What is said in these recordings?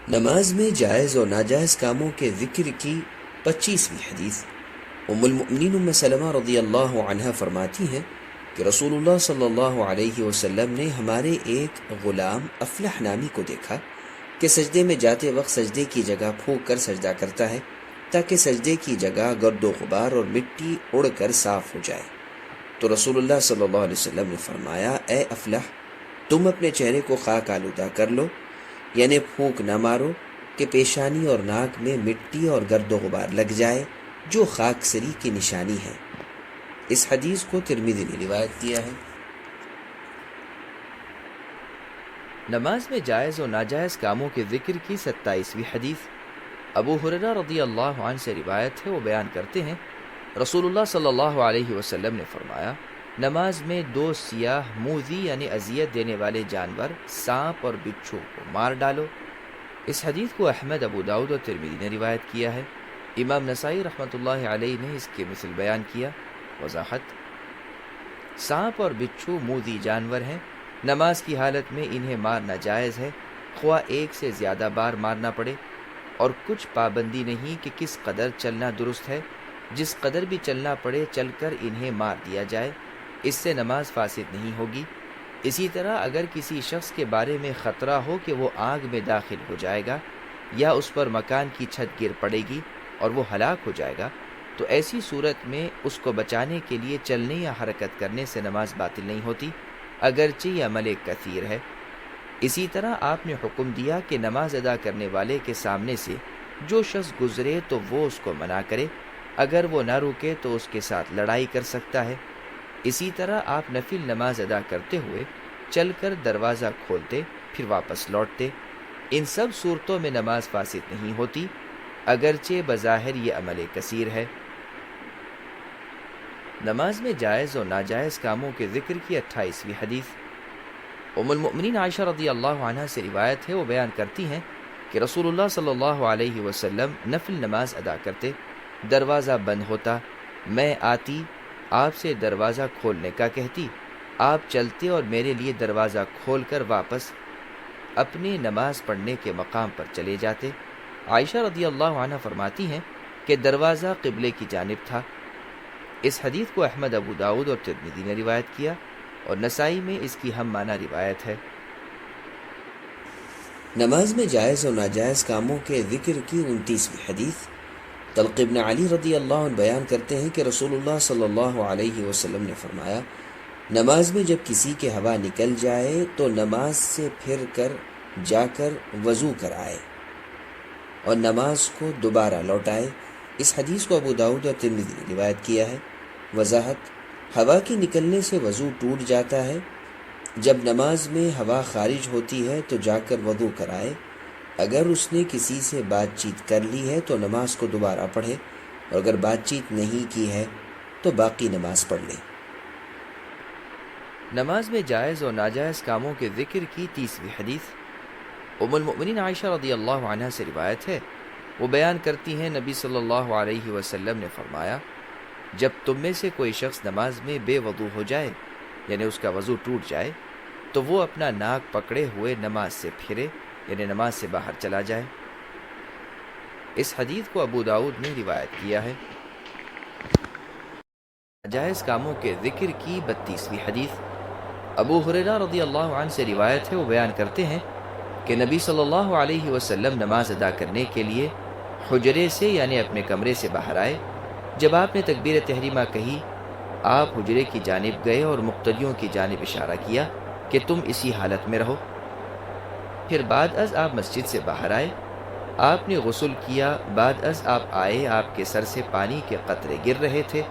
نماز میں جائز اور ناجائز کاموں کے ذکر کی 25ویں حدیث۔ ام المؤمنین ام سلمہ رضی اللہ عنہ فرماتی ہیں کہ رسول اللہ صلی اللہ علیہ وسلم نے ہمارے ایک غلام افلح نامی کو دیکھا کہ سجدے میں جاتے وقت سجدے کی جگہ پھونک کر سجدہ کرتا ہے تاکہ سجدے کی جگہ گرد و غبار اور مٹی اڑ کر صاف ہو جائے۔ تو رسول اللہ صلی اللہ علیہ وسلم نے فرمایا، اے افلح، تم اپنے چہرے کو خاک آلودہ کر لو، یعنی پھونک نہ مارو کہ پیشانی اور ناک میں مٹی اور گرد و غبار لگ جائے، جو خاک سری کی نشانی ہے۔ اس حدیث کو ترمذی نے روایت کیا ہے۔ نماز میں جائز اور ناجائز کاموں کے ذکر کی 27ویں حدیث۔ ابو ہریرہ رضی اللہ عنہ سے روایت ہے، وہ بیان کرتے ہیں رسول اللہ صلی اللہ علیہ وسلم نے فرمایا، نماز میں 2 سیاہ موذی یعنی اذیت دینے والے جانور سانپ اور بچھو کو مار ڈالو۔ اس حدیث کو احمد، ابو داؤد اور ترمذی نے روایت کیا ہے۔ امام نسائی رحمۃ اللہ علیہ نے اس کے مثل بیان کیا۔ وضاحت: سانپ اور بچھو موذی جانور ہیں، نماز کی حالت میں انہیں مارنا جائز ہے، خواہ ایک سے زیادہ بار مارنا پڑے، اور کچھ پابندی نہیں کہ کس قدر چلنا درست ہے، جس قدر بھی چلنا پڑے چل کر انہیں مار دیا جائے، اس سے نماز فاسد نہیں ہوگی۔ اسی طرح اگر کسی شخص کے بارے میں خطرہ ہو کہ وہ آگ میں داخل ہو جائے گا یا اس پر مکان کی چھت گر پڑے گی اور وہ ہلاک ہو جائے گا، تو ایسی صورت میں اس کو بچانے کے لیے چلنے یا حرکت کرنے سے نماز باطل نہیں ہوتی، اگرچہ یہ عمل کثیر ہے۔ اسی طرح آپ نے حکم دیا کہ نماز ادا کرنے والے کے سامنے سے جو شخص گزرے تو وہ اس کو منع کرے، اگر وہ نہ رکے تو اس کے ساتھ لڑائی کر سکتا ہے۔ اسی طرح آپ نفل نماز ادا کرتے ہوئے چل کر دروازہ کھولتے پھر واپس لوٹتے۔ ان سب صورتوں میں نماز فاسد نہیں ہوتی، اگرچہ بظاہر یہ عمل کثیر ہے۔ نماز میں جائز اور ناجائز کاموں کے ذکر کی 28ویں حدیث۔ ام المؤمنین عائشہ رضی اللہ عنہ سے روایت ہے، وہ بیان کرتی ہیں کہ رسول اللہ صلی اللہ علیہ وسلم نفل نماز ادا کرتے، دروازہ بند ہوتا، میں آتی، آپ سے دروازہ کھولنے کا کہتی، آپ چلتے اور میرے لیے دروازہ کھول کر واپس اپنے نماز پڑھنے کے مقام پر چلے جاتے۔ عائشہ رضی اللہ عنہ فرماتی ہیں کہ دروازہ قبلے کی جانب تھا۔ اس حدیث کو احمد، ابو داؤد اور ترمذی نے روایت کیا، اور نسائی میں اس کی ہم معنی روایت ہے۔ نماز میں جائز اور ناجائز کاموں کے ذکر کی 29ویں حدیث۔ طلق بن علی رضی اللہ عنہ بیان کرتے ہیں کہ رسول اللہ صلی اللہ علیہ وسلم نے فرمایا، نماز میں جب کسی کے ہوا نکل جائے تو نماز سے پھر کر جا کر وضو کرائے اور نماز کو دوبارہ لوٹائے۔ اس حدیث کو ابو داؤد اور ترمذی نے روایت کیا ہے۔ وضاحت: ہوا کے نکلنے سے وضو ٹوٹ جاتا ہے۔ جب نماز میں ہوا خارج ہوتی ہے تو جا کر وضو کرائے، اگر اس نے کسی سے بات چیت کر لی ہے تو نماز کو دوبارہ پڑھے، اور اگر بات چیت نہیں کی ہے تو باقی نماز پڑھ لے۔ نماز میں جائز اور ناجائز کاموں کے ذکر کی 30ویں حدیث۔ ام المؤمنین عائشہ رضی اللہ عنہ سے روایت ہے، وہ بیان کرتی ہیں نبی صلی اللہ علیہ وسلم نے فرمایا، جب تم میں سے کوئی شخص نماز میں بے وضو ہو جائے، یعنی اس کا وضو ٹوٹ جائے، تو وہ اپنا ناک پکڑے ہوئے نماز سے پھرے، یعنی نماز سے باہر چلا جائے۔ اس حدیث کو ابو داؤد نے روایت کیا ہے۔ ناجائز کاموں کے ذکر کی 32ویں حدیث۔ ابو ہریرہ رضی اللہ عنہ سے روایت ہے، وہ بیان کرتے ہیں کہ نبی صلی اللہ علیہ وسلم نماز ادا کرنے کے لیے حجرے سے یعنی اپنے کمرے سے باہر آئے۔ جب آپ نے تکبیر تحریمہ کہی، آپ حجرے کی جانب گئے اور مقتدیوں کی جانب اشارہ کیا کہ تم اسی حالت میں رہو۔ پھر بعد از آپ مسجد سے باہر آئے، آپ نے غسل کیا، بعد از آپ آئے، آپ کے سر سے پانی کے قطرے گر رہے تھے،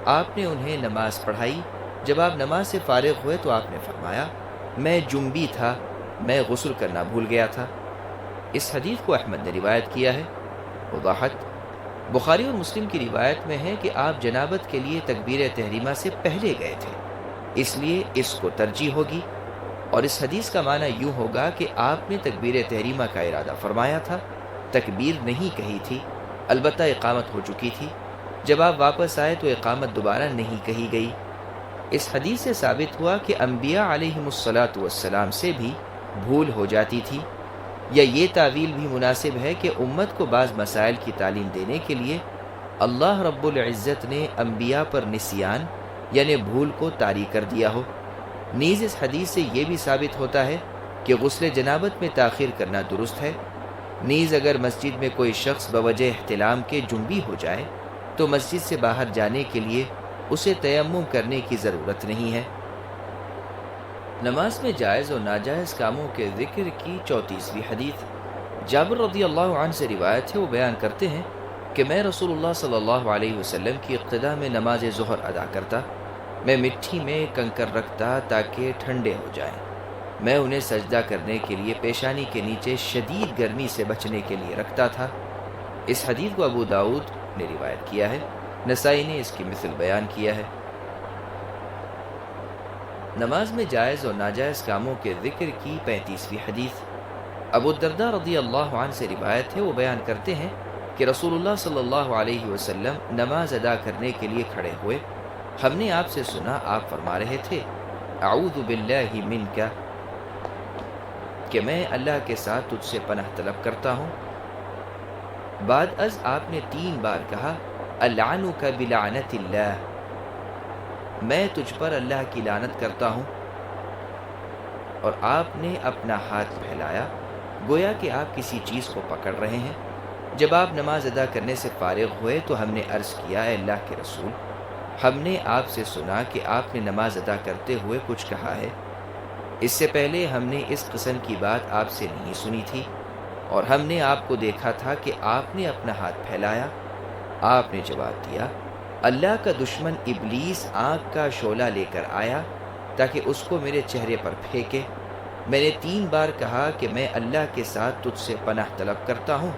آپ نے انہیں نماز پڑھائی۔ جب آپ نماز سے فارغ ہوئے تو آپ نے فرمایا، میں جنبی تھا، میں غسل کرنا بھول گیا تھا۔ اس حدیث کو احمد نے روایت کیا ہے۔ وضاحت: بخاری اور مسلم کی روایت میں ہے کہ آپ جنابت کے لیے تکبیر تحریمہ سے پہلے گئے تھے، اس لیے اس کو ترجیح ہوگی، اور اس حدیث کا معنی یوں ہوگا کہ آپ نے تکبیر تحریمہ کا ارادہ فرمایا تھا، تکبیر نہیں کہی تھی، البتہ اقامت ہو چکی تھی۔ جب آپ واپس آئے تو اقامت دوبارہ نہیں کہی گئی۔ اس حدیث سے ثابت ہوا کہ انبیاء علیہم الصلاۃ والسلام سے بھی بھول ہو جاتی تھی، یا یہ تعویل بھی مناسب ہے کہ امت کو بعض مسائل کی تعلیم دینے کے لیے اللہ رب العزت نے انبیاء پر نسیان یعنی بھول کو طاری کر دیا ہو۔ نیز اس حدیث سے یہ بھی ثابت ہوتا ہے کہ غسل جنابت میں تاخیر کرنا درست ہے۔ نیز اگر مسجد میں کوئی شخص بوجہ احتلام کے جنبی ہو جائے تو مسجد سے باہر جانے کے لیے اسے تیمم کرنے کی ضرورت نہیں ہے۔ نماز میں جائز اور ناجائز کاموں کے ذکر کی 34ویں حدیث جابر رضی اللہ عنہ سے روایت ہے، وہ بیان کرتے ہیں کہ میں رسول اللہ صلی اللہ علیہ وسلم کی اقتداء میں نماز ظہر ادا کرتا۔ میں مٹی میں کنکر رکھتا تاکہ ٹھنڈے ہو جائیں۔ میں انہیں سجدہ کرنے کے لیے پیشانی کے نیچے شدید گرمی سے بچنے کے لیے رکھتا تھا۔ اس حدیث کو ابو داؤد نے روایت کیا ہے، نسائی نے اس کی مثل بیان کیا ہے۔ نماز میں جائز اور ناجائز کاموں کے ذکر کی 35ویں حدیث ابو الدرداء رضی اللہ عنہ سے روایت ہے، وہ بیان کرتے ہیں کہ رسول اللہ صلی اللہ علیہ وسلم نماز ادا کرنے کے لیے کھڑے ہوئے۔ ہم نے آپ سے سنا آپ فرما رہے تھے اعوذ باللہ منک، کہ میں اللہ کے ساتھ تجھ سے پناہ طلب کرتا ہوں۔ بعد از آپ نے 3 بار کہا العنک بلعنت اللہ، میں تجھ پر اللہ کی لعنت کرتا ہوں، اور آپ نے اپنا ہاتھ پھیلایا گویا کہ آپ کسی چیز کو پکڑ رہے ہیں۔ جب آپ نماز ادا کرنے سے فارغ ہوئے تو ہم نے عرض کیا اے اللہ کے رسول، ہم نے آپ سے سنا کہ آپ نے نماز ادا کرتے ہوئے کچھ کہا ہے، اس سے پہلے ہم نے اس قسم کی بات آپ سے نہیں سنی تھی، اور ہم نے آپ کو دیکھا تھا کہ آپ نے اپنا ہاتھ پھیلایا۔ آپ نے جواب دیا اللہ کا دشمن ابلیس آنکھ کا شعلہ لے کر آیا تاکہ اس کو میرے چہرے پر پھینکے۔ میں نے 3 بار کہا کہ میں اللہ کے ساتھ تجھ سے پناہ طلب کرتا ہوں۔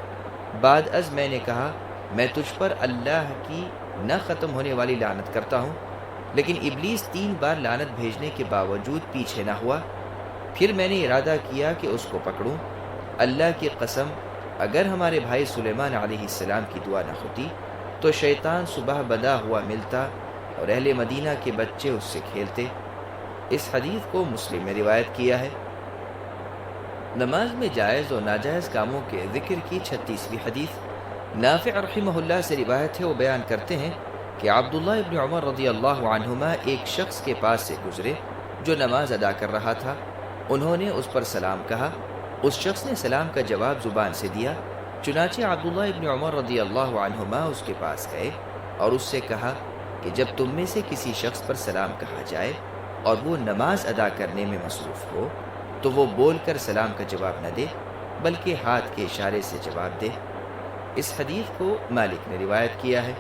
بعد از میں نے کہا میں تجھ پر اللہ کی نہ ختم ہونے والی لعنت کرتا ہوں، لیکن ابلیس 3 بار لعنت بھیجنے کے باوجود پیچھے نہ ہوا۔ پھر میں نے ارادہ کیا کہ اس کو پکڑوں۔ اللہ کی قسم اگر ہمارے بھائی سلیمان علیہ السلام کی دعا نہ ہوتی تو شیطان صبح بندھا ہوا ملتا اور اہل مدینہ کے بچے اس سے کھیلتے۔ اس حدیث کو مسلم میں روایت کیا ہے۔ نماز میں جائز اور ناجائز کاموں کے ذکر کی 36ویں حدیث نافع رحمہ اللہ سے روایت ہے، وہ بیان کرتے ہیں کہ عبداللہ ابن عمر رضی اللہ عنہما ایک شخص کے پاس سے گزرے جو نماز ادا کر رہا تھا۔ انہوں نے اس پر سلام کہا، اس شخص نے سلام کا جواب زبان سے دیا، چنانچہ عبداللہ ابن عمر رضی اللہ عنہما اس کے پاس گئے اور اس سے کہا کہ جب تم میں سے کسی شخص پر سلام کہا جائے اور وہ نماز ادا کرنے میں مصروف ہو تو وہ بول کر سلام کا جواب نہ دے بلکہ ہاتھ کے اشارے سے جواب دے۔ اس حدیث کو مالک نے روایت کیا ہے۔